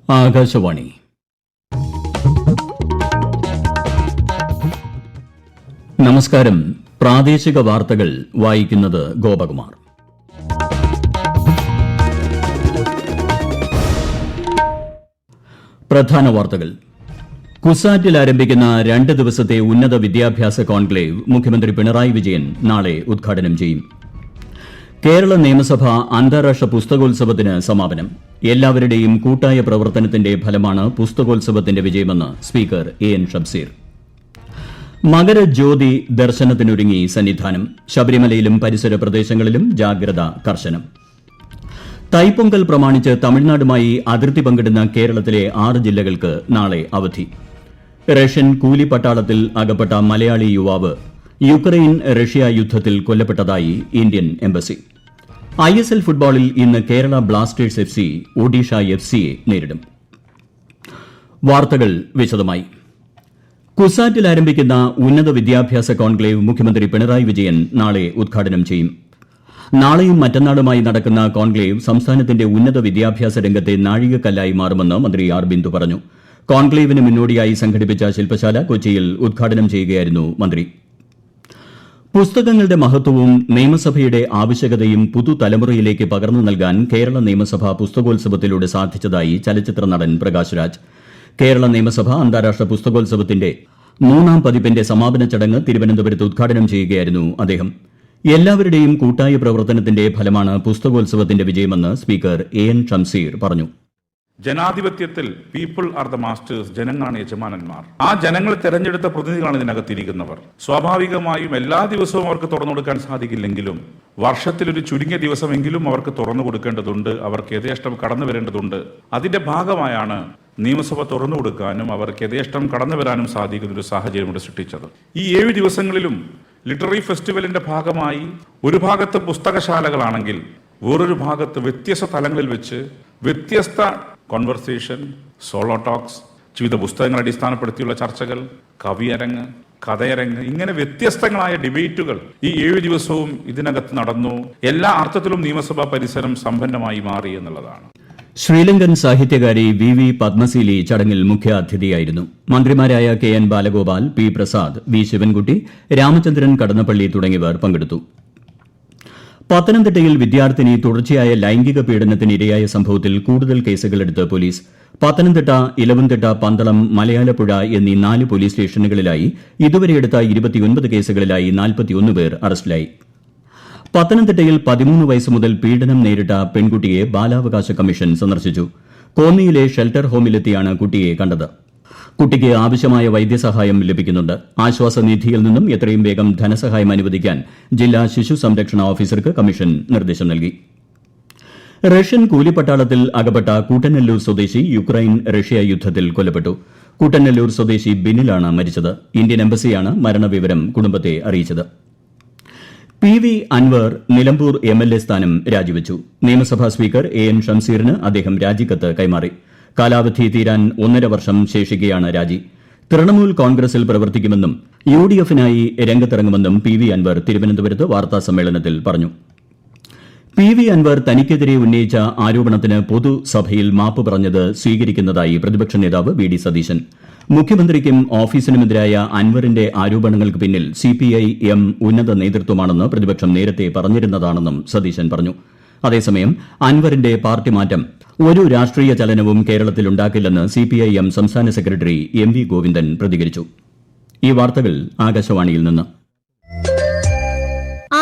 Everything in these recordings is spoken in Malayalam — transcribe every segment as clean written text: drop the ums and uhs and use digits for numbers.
ആകാശവാണി. നമസ്കാരം. പ്രാദേശിക വാർത്തകൾ വായിക്കുന്നത് ഗോപകുമാർ. പ്രധാന വാർത്തകൾ. കുസാറ്റിൽ ആരംഭിക്കുന്ന 2 ദിവസത്തെ ഉന്നത വിദ്യാഭ്യാസ കോൺക്ലേവ് മുഖ്യമന്ത്രി പിണറായി വിജയൻ നാളെ ഉദ്ഘാടനം ചെയ്യും. കേരള നിയമസഭ അന്താരാഷ്ട്ര പുസ്തകോത്സവത്തിന് സമാപനം. എല്ലാവരുടെയും കൂട്ടായ പ്രവർത്തനത്തിന്റെ ഫലമാണ് പുസ്തകോത്സവത്തിന്റെ വിജയമെന്ന് സ്പീക്കർ എൻ ഷംസീർ. മകരജ്യോതി ദർശനത്തിനൊരുങ്ങി സന്നിധാനം. ശബരിമലയിലും പരിസര പ്രദേശങ്ങളിലും ജാഗ്രത കർശനം. തൈപ്പൊങ്കൽ പ്രമാണിച്ച് തമിഴ്നാടുമായി അതിർത്തി പങ്കിടുന്ന കേരളത്തിലെ 6 ജില്ലകൾക്ക് നാളെ അവധി. റഷ്യൻ കൂലിപ്പട്ടാളത്തിൽ അകപ്പെട്ട മലയാളി യുവാവ് യുക്രൈൻ റഷ്യ യുദ്ധത്തിൽ കൊല്ലപ്പെട്ടതായി ഇന്ത്യൻ എംബസി. ISL ഫുട്ബോളിൽ ഇന്ന് കേരള ബ്ലാസ്റ്റേഴ്സ് FC ഒഡീഷ FCയെ നേരിടും. വാർത്തകൾ വിശദമായി. കുസാറ്റിൽ ആരംഭിക്കുന്ന ഉന്നത വിദ്യാഭ്യാസ കോൺക്ലേവ് മുഖ്യമന്ത്രി പിണറായി വിജയൻ നാളെ ഉദ്ഘാടനം ചെയ്യും. നാളെയും മറ്റന്നാളുമായി നടക്കുന്ന കോൺക്ലേവ് സംസ്ഥാനത്തിന്റെ ഉന്നത വിദ്യാഭ്യാസ രംഗത്തെ നാഴികക്കല്ലായി മാറുമെന്ന് മന്ത്രി ആർ ബിന്ദു പറഞ്ഞു. കോൺക്ലേവിന് മുന്നോടിയായി സംഘടിപ്പിച്ച ശില്പശാല കൊച്ചിയിൽ ഉദ്ഘാടനം ചെയ്യുകയായിരുന്നു മന്ത്രി. പുസ്തകങ്ങളുടെ മഹത്വവും നിയമസഭയുടെ ആവശ്യകതയും പുതുതലമുറയിലേക്ക് പകർന്നു നൽകാൻ കേരള നിയമസഭ പുസ്തകോത്സവത്തിലൂടെ സാധിച്ചതായി ചലച്ചിത്ര നടൻ പ്രകാശ് രാജ്. കേരള നിയമസഭ അന്താരാഷ്ട്ര പുസ്തകോത്സവത്തിന്റെ 3ാം പതിപ്പിന്റെ സമാപന ചടങ്ങ് തിരുവനന്തപുരത്ത് ഉദ്ഘാടനം ചെയ്യുകയായിരുന്നു അദ്ദേഹം. എല്ലാവരുടെയും കൂട്ടായ പ്രവർത്തനത്തിന്റെ ഫലമാണ് പുസ്തകോത്സവത്തിന്റെ വിജയമെന്ന് സ്പീക്കർ എൻ ഷംസീർ പറഞ്ഞു. ജനാധിപത്യത്തിൽ പീപ്പിൾ ആർ ദ മാസ്റ്റേഴ്സ്, ജനങ്ങളാണ് യജമാനന്മാർ. ആ ജനങ്ങൾ തെരഞ്ഞെടുത്ത പ്രതിനിധികളാണ് ഇതിനകത്തിരിക്കുന്നവർ. സ്വാഭാവികമായും എല്ലാ ദിവസവും അവർക്ക് തുറന്നു കൊടുക്കാൻ സാധിക്കില്ലെങ്കിലും വർഷത്തിലൊരു ചുരുങ്ങിയ ദിവസമെങ്കിലും അവർക്ക് തുറന്നു കൊടുക്കേണ്ടതുണ്ട്. അവർക്ക് യഥേഷ്ടം കടന്നു വരേണ്ടതുണ്ട്. അതിന്റെ ഭാഗമായാണ് നിയമസഭ തുറന്നു കൊടുക്കാനും അവർക്ക് യഥേഷ്ടം കടന്നു വരാനും സാധിക്കുന്ന ഒരു സാഹചര്യം ഇവിടെ സൃഷ്ടിച്ചത്. ഈ 7 ദിവസങ്ങളിലും ലിറ്റററി ഫെസ്റ്റിവലിന്റെ ഭാഗമായി ഒരു ഭാഗത്ത് പുസ്തകശാലകളാണെങ്കിൽ വേറൊരു ഭാഗത്ത് വ്യത്യസ്ത തലങ്ങളിൽ വെച്ച് വ്യത്യസ്ത കോൺവെർസേഷൻ, സോളോ ടോക്സ്, വിവിധ പുസ്തകങ്ങൾ അടിസ്ഥാനപ്പെടുത്തിയുള്ള ചർച്ചകൾ, കവിയരങ്ങ്, കഥയരങ്ങ്, ഇങ്ങനെ വ്യത്യസ്തങ്ങളായ ഡിബേറ്റുകൾ ഈ 7 ദിവസവും ഇതിനകത്ത് നടന്നു. എല്ലാ അർത്ഥത്തിലും നിയമസഭാ പരിസരം സമ്പന്നമായി മാറി എന്നുള്ളതാണ്. ശ്രീലങ്കൻ സാഹിത്യകാരി VV പത്മസീലി ചടങ്ങിൽ മുഖ്യാതിഥിയായിരുന്നു. മന്ത്രിമാരായ KN Balagopal, P Prasad, V Sivankutty, Ramachandran Kadannappally തുടങ്ങിയവർ പങ്കെടുത്തു. പത്തനംതിട്ടയിൽ വിദ്യാർത്ഥിനി തുടർച്ചയായ ലൈംഗിക പീഡനത്തിന് ഇരയായ സംഭവത്തിൽ കൂടുതൽ കേസുകളെടുത്ത് പോലീസ്. പത്തനംതിട്ട, ഇലവുംതിട്ട, പന്തളം, മലയാലപ്പുഴ എന്നീ 4 പോലീസ് സ്റ്റേഷനുകളിലായി ഇതുവരെ എടുത്ത 29 കേസുകളിലായി 41 പേർ അറസ്റ്റിലായി. പത്തനംതിട്ടയിൽ 13 വയസ്സ് മുതൽ പീഡനം നേരിട്ട പെൺകുട്ടിയെ ബാലാവകാശ കമ്മീഷൻ സന്ദർശിച്ചു. കോന്നിയിലെ ഷെൽട്ടർ ഹോമിലെത്തിയാണ് കുട്ടിയെ കണ്ടത്. കുട്ടിക്ക് ആവശ്യമായ വൈദ്യസഹായം ലഭിക്കുന്നുണ്ട്. ആശ്വാസനിധിയിൽ നിന്നും എത്രയും വേഗം ധനസഹായം അനുവദിക്കാൻ ജില്ലാ ശിശു സംരക്ഷണ ഓഫീസർക്ക് കമ്മീഷൻ നിർദ്ദേശം നൽകി. റഷ്യൻ കൂലിപ്പട്ടാളത്തിൽ അകപ്പെട്ട കൂട്ടനല്ലൂർ സ്വദേശി യുക്രൈൻ റഷ്യ യുദ്ധത്തിൽ കൊല്ലപ്പെട്ടു. കൂട്ടനല്ലൂർ സ്വദേശി ബിനിലാണ് മരിച്ചത്. ഇന്ത്യൻ എംബസിയാണ് മരണവിവരം കുടുംബത്തെ അറിയിച്ചത്. PV അൻവർ നിലമ്പൂർ MLA സ്ഥാനം രാജിവെച്ചു. നിയമസഭാ സ്പീക്കർ AN ഷംസീറിന് അദ്ദേഹം രാജിക്കത്ത് കൈമാറി. കാലാവധി തീരാൻ 1.5 വർഷം ശേഷിക്കെയാണ് രാജി. തൃണമൂൽ കോൺഗ്രസിൽ പ്രവർത്തിക്കുമെന്നും UDF-നായി രംഗത്തിറങ്ങുമെന്നും PV അൻവർ തിരുവനന്തപുരത്ത് വാർത്താസമ്മേളനത്തിൽ പറഞ്ഞു. PV അൻവർ തനിക്കെതിരെ ഉന്നയിച്ച ആരോപണത്തിന് പൊതുസഭയിൽ മാപ്പ് പറഞ്ഞത് സ്വീകരിക്കുന്നതായി പ്രതിപക്ഷ നേതാവ് VD സതീശൻ. മുഖ്യമന്ത്രിക്കും ഓഫീസിനുമെതിരായ അൻവറിന്റെ ആരോപണങ്ങൾക്ക് പിന്നിൽ CPI-M ഉന്നത നേതൃത്വമാണെന്ന് പ്രതിപക്ഷം നേരത്തെ പറഞ്ഞിരുന്നതാണെന്നും സതീശൻ പറഞ്ഞു. അതേസമയം അൻവറിന്റെ പാർട്ടി മാറ്റം ഒരു രാഷ്ട്രീയ ചലനവും കേരളത്തിലുണ്ടാക്കില്ലെന്ന് CPI-M സംസ്ഥാന സെക്രട്ടറി MV ഗോവിന്ദൻ പ്രതികരിച്ചു. ഈ വാർത്തകൾ ആകാശവാണിയിൽ നിന്ന്.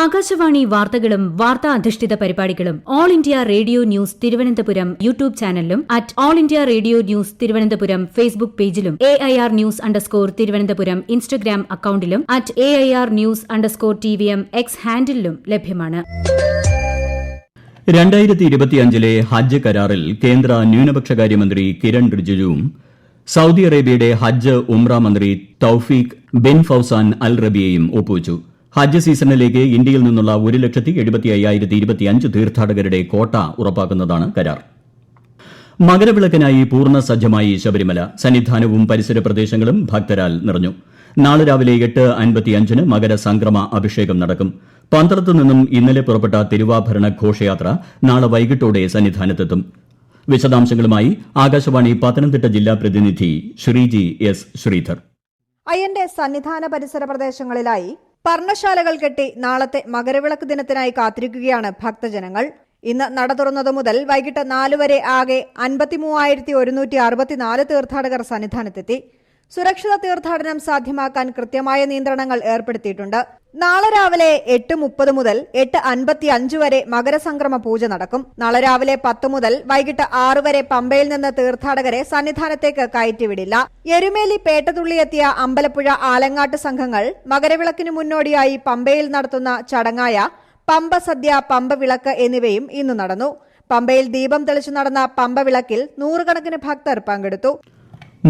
ആകാശവാണി വാർത്തകളും വാർത്താ അധിഷ്ഠിത പരിപാടികളും all India radio news Thiruvananthapuram YouTube ചാനലിലും @all India radio news Thiruvananthapuram Facebook പേജിലും AIR ന്യൂസ് തിരുവനന്തപുരം ഇൻസ്റ്റഗ്രാം അക്കൌണ്ടിലും @AIR ന്യൂസ്_TVM X ഹാൻഡിലും ലഭ്യമാണ്. 2025 ഹജ്ജ് കരാറിൽ കേന്ദ്ര ന്യൂനപക്ഷകാര്യമന്ത്രി കിരൺ റിജിജുവും സൌദി അറേബ്യയുടെ ഹജ്ജ് ഉംറ മന്ത്രി തൌഫീഖ് ബിൻ ഫൌസാൻ അൽ റബിയയും ഒപ്പുവച്ചു. ഹജ്ജ് സീസണിലേക്ക് ഇന്ത്യയിൽ നിന്നുള്ള 1,75,025 തീർത്ഥാടകരുടെ കോട്ട ഉറപ്പാക്കുന്നതാണ് കരാർ. മകരവിളക്കിനായി പൂർണ്ണ സജ്ജമായി ശബരിമല. സന്നിധാനവും പരിസര പ്രദേശങ്ങളും ഭക്തരാൽ നിറഞ്ഞു. നാളെ രാവിലെ 8:55 മകരസംക്രമ അഭിഷേകം നടക്കും. പന്തളത്ത് നിന്നും ഇന്നലെ പുറപ്പെട്ട തിരുവാഭരണ ഘോഷയാത്ര നാളെ വൈകിട്ടോടെ സന്നിധാനത്തെത്തും. വിശദാംശങ്ങളുമായി ആകാശവാണി പത്തനംതിട്ട ജില്ലാ പ്രതിനിധി ശ്രീജി എസ് ശ്രീധർ. അയ്യന്റെ സന്നിധാന പരിസര പ്രദേശങ്ങളിലായി പർണശാലകൾ കെട്ടി നാളത്തെ മകരവിളക്ക് ദിനത്തിനായി കാത്തിരിക്കുകയാണ് ഭക്തജനങ്ങൾ. ഇന്ന് നട തുറന്നതു മുതൽ വൈകിട്ട് 4 വരെ ആകെ 53,164 തീർത്ഥാടകർ സന്നിധാനത്തെത്തി. സുരക്ഷിത തീർത്ഥാടനം സാധ്യമാക്കാൻ കൃത്യമായ നിയന്ത്രണങ്ങൾ ഏർപ്പെടുത്തിയിട്ടുണ്ട്. നാളെ രാവിലെ 8:30 മുതൽ 8:55 വരെ മകരസംക്രമ പൂജ നടക്കും. നാളെ രാവിലെ 10 മുതൽ വൈകിട്ട് 6 വരെ പമ്പയിൽ നിന്ന് തീർത്ഥാടകരെ സന്നിധാനത്തേക്ക് കയറ്റിവിടില്ല. എരുമേലി പേട്ടതുള്ളിയെത്തിയ അമ്പലപ്പുഴ ആലങ്ങാട്ട് സംഘങ്ങൾ മകരവിളക്കിന് മുന്നോടിയായി പമ്പയിൽ നടത്തുന്ന ചടങ്ങായ പമ്പ സദ്യ, പമ്പ വിളക്ക് എന്നിവയും ഇന്ന് നടന്നു. പമ്പയിൽ ദീപം തെളിച്ചു നടന്ന പമ്പ വിളക്കിൽ 100 കണക്കിന് ഭക്തർ പങ്കെടുത്തു.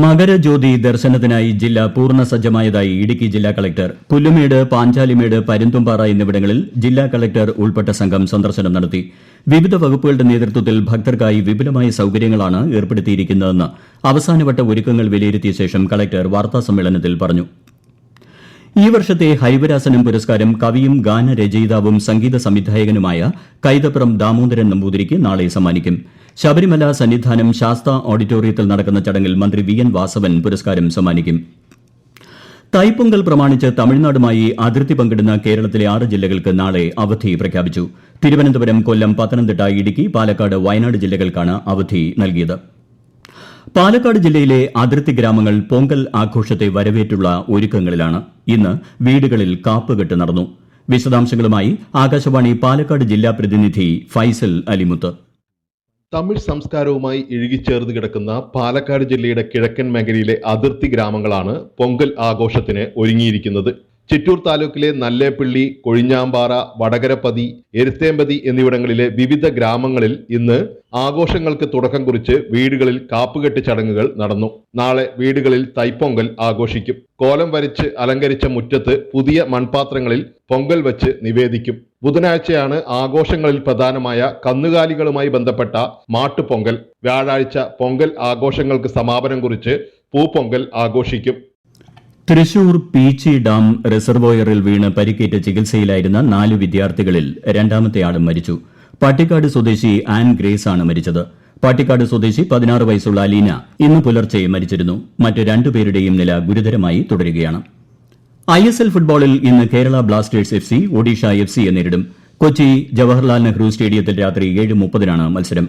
മകരജ്യോതി ദർശനത്തിനായി ജില്ല പൂർണ്ണ സജ്ജമായതായി ഇടുക്കി ജില്ലാ കളക്ടർ. പുല്ലുമേട്, പാഞ്ചാലിമേട്, പരുന്തുംപാറ എന്നിവിടങ്ങളിൽ ജില്ലാ കളക്ടർ ഉൾപ്പെട്ട സംഘം സന്ദർശനം നടത്തി. വിവിധ വകുപ്പുകളുടെ നേതൃത്വത്തിൽ ഭക്തർക്കായി വിപുലമായ സൌകര്യങ്ങളാണ് ഏർപ്പെടുത്തിയിരിക്കുന്നതെന്ന് അവസാനവട്ട ഒരുക്കങ്ങൾ വിലയിരുത്തിയ ശേഷം കളക്ടർ വാർത്താസമ്മേളനത്തിൽ പറഞ്ഞു. ഈ വർഷത്തെ ഹരിവരാസനം പുരസ്കാരം കവിയും ഗാനരചയിതാവും സംഗീത സംവിധായകനുമായ കൈതപ്രം ദാമോദരൻ നമ്പൂതിരിക്ക് നാളെ സമ്മാനിക്കും. ശബരിമല സന്നിധാനം ശാസ്ത ഓഡിറ്റോറിയത്തിൽ നടക്കുന്ന ചടങ്ങിൽ മന്ത്രി വി എൻ വാസവൻ പുരസ്കാരം സമ്മാനിക്കും. തൈപ്പൊങ്കൽ പ്രമാണിച്ച് തമിഴ്നാടുമായി അതിർത്തി പങ്കിടുന്ന കേരളത്തിലെ 6 ജില്ലകൾക്ക് നാളെ അവധി പ്രഖ്യാപിച്ചു. തിരുവനന്തപുരം, കൊല്ലം, പത്തനംതിട്ട, ഇടുക്കി, പാലക്കാട്, വയനാട് ജില്ലകൾക്കാണ് അവധി നൽകിയത്. പാലക്കാട് ജില്ലയിലെ അതിർത്തി ഗ്രാമങ്ങൾ പൊങ്കൽ ആഘോഷത്തെ വരവേറ്റുള്ള ഒരുക്കങ്ങളിലാണ്. ഇന്ന് വീടുകളിൽ കാപ്പുകെട്ട് നടന്നു. വിശദാംശങ്ങളുമായി ആകാശവാണി പാലക്കാട് ജില്ലാ പ്രതിനിധി ഫൈസൽ അലിമുത്ത്. തമിഴ് സംസ്കാരവുമായി ഇഴുകിച്ചേർന്ന് കിടക്കുന്ന പാലക്കാട് ജില്ലയുടെ കിഴക്കൻ മേഖലയിലെ അതിർത്തി ഗ്രാമങ്ങളാണ് പൊങ്കൽ ആഘോഷത്തിന് ഒരുങ്ങിയിരിക്കുന്നത്. ചിറ്റൂർ താലൂക്കിലെ നല്ലേപ്പിള്ളി, കൊഴിഞ്ഞാമ്പാറ, വടകരപ്പതി, എരുത്തേമ്പതി എന്നിവിടങ്ങളിലെ വിവിധ ഗ്രാമങ്ങളിൽ ഇന്ന് ആഘോഷങ്ങൾക്ക് തുടക്കം കുറിച്ച് വീടുകളിൽ കാപ്പുകെട്ട് ചടങ്ങുകൾ നടന്നു. നാളെ വീടുകളിൽ തൈപ്പൊങ്കൽ ആഘോഷിക്കും. കോലം വരച്ച് അലങ്കരിച്ച മുറ്റത്ത് പുതിയ മൺപാത്രങ്ങളിൽ പൊങ്കൽ വച്ച് നിവേദിക്കും. ബുധനാഴ്ചയാണ് ആഘോഷങ്ങളിൽ പ്രധാനമായ കന്നുകാലികളുമായി ബന്ധപ്പെട്ട മാട്ടുപൊങ്കൽ. വ്യാഴാഴ്ച പൊങ്കൽ ആഘോഷങ്ങൾക്ക് സമാപനം കുറിച്ച് പൂപ്പൊങ്കൽ ആഘോഷിക്കും. തൃശൂർ പീച്ചി ഡാം റിസർവോയറിൽ വീണ് പരിക്കേറ്റ് ചികിത്സയിലായിരുന്ന 4 വിദ്യാർത്ഥികളിൽ രണ്ടാമത്തെയാളും മരിച്ചു. പട്ടിക്കാട് സ്വദേശി ആൻ ഗ്രേസ് ആണ് മരിച്ചത്. പട്ടിക്കാട് സ്വദേശി 16 വയസ്സുള്ള അലീന ഇന്ന് പുലർച്ചെ മരിച്ചിരുന്നു. മറ്റ് 2 പേരുടെയും നില ഗുരുതരമായി തുടരുകയാണ്. ISL ഫുട്ബോളിൽ ഇന്ന് കേരള ബ്ലാസ്റ്റേഴ്സ് FC ഒഡീഷ FCയെ നേരിടും. കൊച്ചി ജവഹർലാൽ നെഹ്റു സ്റ്റേഡിയത്തിൽ രാത്രി 7:30-നാണ് മത്സരം.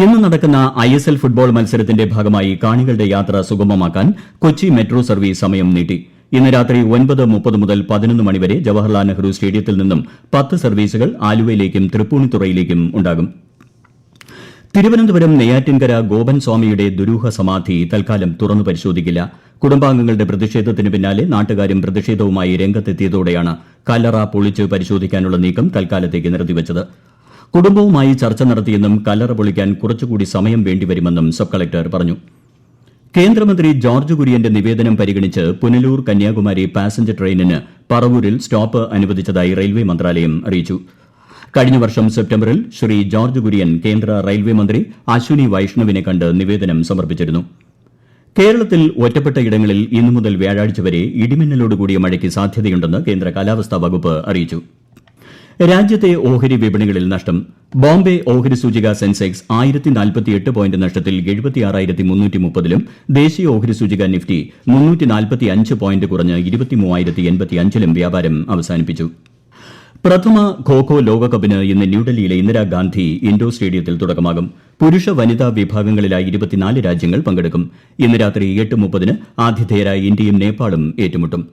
ഇന്ന് നടക്കുന്ന ISL ഫുട്ബോൾ മത്സരത്തിന്റെ ഭാഗമായി കാണികളുടെ യാത്ര സുഗമമാക്കാൻ കൊച്ചി മെട്രോ സർവീസ് സമയം നീട്ടി. ഇന്ന് രാത്രി 9:30 മുതൽ 11 മണി വരെ ജവഹർലാൽ നെഹ്റു സ്റ്റേഡിയത്തിൽ നിന്നും 10 സർവീസുകൾ ആലുവയിലേക്കും തൃപ്പൂണിത്തുറയിലേക്കും ഉണ്ടാകും. തിരുവനന്തപുരം നെയ്യാറ്റിൻകര ഗോപൻ സ്വാമിയുടെ ദുരൂഹ സമാധി തൽക്കാലം തുറന്നു പരിശോധിക്കില്ല. കുടുംബാംഗങ്ങളുടെ പ്രതിഷേധത്തിന് പിന്നാലെ നാട്ടുകാരും പ്രതിഷേധവുമായി രംഗത്തെത്തിയതോടെയാണ് കല്ലറ പൊളിച്ച് പരിശോധിക്കാനുള്ള നീക്കം തൽക്കാലത്തേക്ക് നിർത്തിവച്ചത്. കുടുംബവുമായി ചർച്ച നടത്തിയെന്നും കല്ലറ പൊളിക്കാൻ കുറച്ചുകൂടി സമയം വേണ്ടിവരുമെന്നും സബ് കളക്ടർ പറഞ്ഞു. കേന്ദ്രമന്ത്രി ജോർജ് കുര്യന്റെ നിവേദനം പരിഗണിച്ച് പുനലൂർ കന്യാകുമാരി പാസഞ്ചർ ട്രെയിനിന് പറവൂരിൽ സ്റ്റോപ്പ് അനുവദിച്ചതായി റെയിൽവേ മന്ത്രാലയം അറിയിച്ചു. കഴിഞ്ഞ വർഷം സെപ്റ്റംബറിൽ ശ്രീ ജോർജ് കുര്യൻ കേന്ദ്ര റെയിൽവേ മന്ത്രി അശ്വിനി വൈഷ്ണവിനെ കണ്ട് നിവേദനം സമർപ്പിച്ചിരുന്നു. കേരളത്തിൽ ഒറ്റപ്പെട്ട ഇടങ്ങളിൽ ഇന്നു മുതൽ വ്യാഴാഴ്ച വരെ ഇടിമിന്നലോടുകൂടിയ മഴയ്ക്ക് സാധ്യതയുണ്ടെന്ന് കേന്ദ്ര കാലാവസ്ഥാ വകുപ്പ് അറിയിച്ചു. രാജ്യത്തെ ഓഹരി വിപണികളിൽ നഷ്ടം. ബോംബെ ഓഹരി സൂചിക സെൻസെക്സ് 1048 പോയിന്റ് നഷ്ടത്തിൽ 76,330-ലും ദേശീയ ഓഹരി സൂചിക നിഫ്റ്റി 345 പോയിന്റ് കുറഞ്ഞ് 23,085-ലും വ്യാപാരം അവസാനിപ്പിച്ചു. പ്രഥമ ഖോ-ഖോ ലോകകപ്പിന് ഇന്ന് ന്യൂഡൽഹിയിലെ ഇന്ദിരാഗാന്ധി ഇൻഡോർ സ്റ്റേഡിയത്തിൽ തുടക്കമാകും. പുരുഷ വനിതാ വിഭാഗങ്ങളിലായി 24 രാജ്യങ്ങൾ പങ്കെടുക്കും. ഇന്ന് രാത്രി 8:30-ന് ആതിഥേയരായ ഇന്ത്യയും നേപ്പാളും ഏറ്റുമുട്ടും.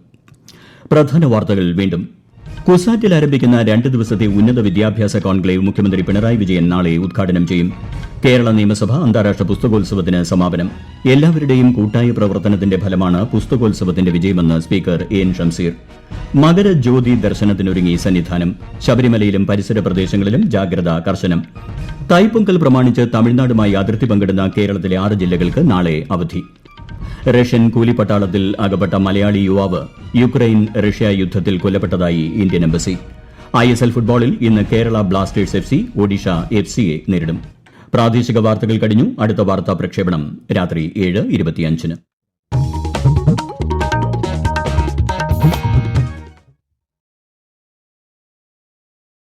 പ്രധാന വാർത്തകൾ വീണ്ടും. കുസാറ്റിൽ ആരംഭിക്കുന്ന 2 ദിവസത്തെ ഉന്നത വിദ്യാഭ്യാസ കോൺക്ലേവ് മുഖ്യമന്ത്രി പിണറായി വിജയൻ നാളെ ഉദ്ഘാടനം ചെയ്യും. കേരള നിയമസഭ അന്താരാഷ്ട്ര പുസ്തകോത്സവത്തിന് സമാപനം. എല്ലാവരുടെയും കൂട്ടായ പ്രവർത്തനത്തിന്റെ ഫലമാണ് പുസ്തകോത്സവത്തിന്റെ വിജയമെന്ന് സ്പീക്കർ എൻ ഷംസീർ. മകരജ്യോതി ദർശനത്തിനൊരുങ്ങി സന്നിധാനം. ശബരിമലയിലും പരിസര പ്രദേശങ്ങളിലും ജാഗ്രത കർശനം. തൈപ്പൊങ്കൽ പ്രമാണിച്ച് തമിഴ്നാടുമായി അതിർത്തി പങ്കിടുന്ന കേരളത്തിലെ 6 ജില്ലകൾക്ക് നാളെ അവധി. റഷ്യൻ കൂലിപ്പട്ടാളത്തിൽ അകപ്പെട്ട മലയാളി യുവാവ് യുക്രൈൻ റഷ്യ യുദ്ധത്തിൽ കൊല്ലപ്പെട്ടതായി ഇന്ത്യൻ എംബസി. ISL ഫുട്ബോളിൽ ഇന്ന് കേരള ബ്ലാസ്റ്റേഴ്സ് FC ഒഡീഷ FCയെ നേരിടും. പ്രാദേശിക വാർത്തകൾ കഴിഞ്ഞു. അടുത്ത വാർത്താ പ്രക്ഷേപണം രാത്രി 7:25-ന്.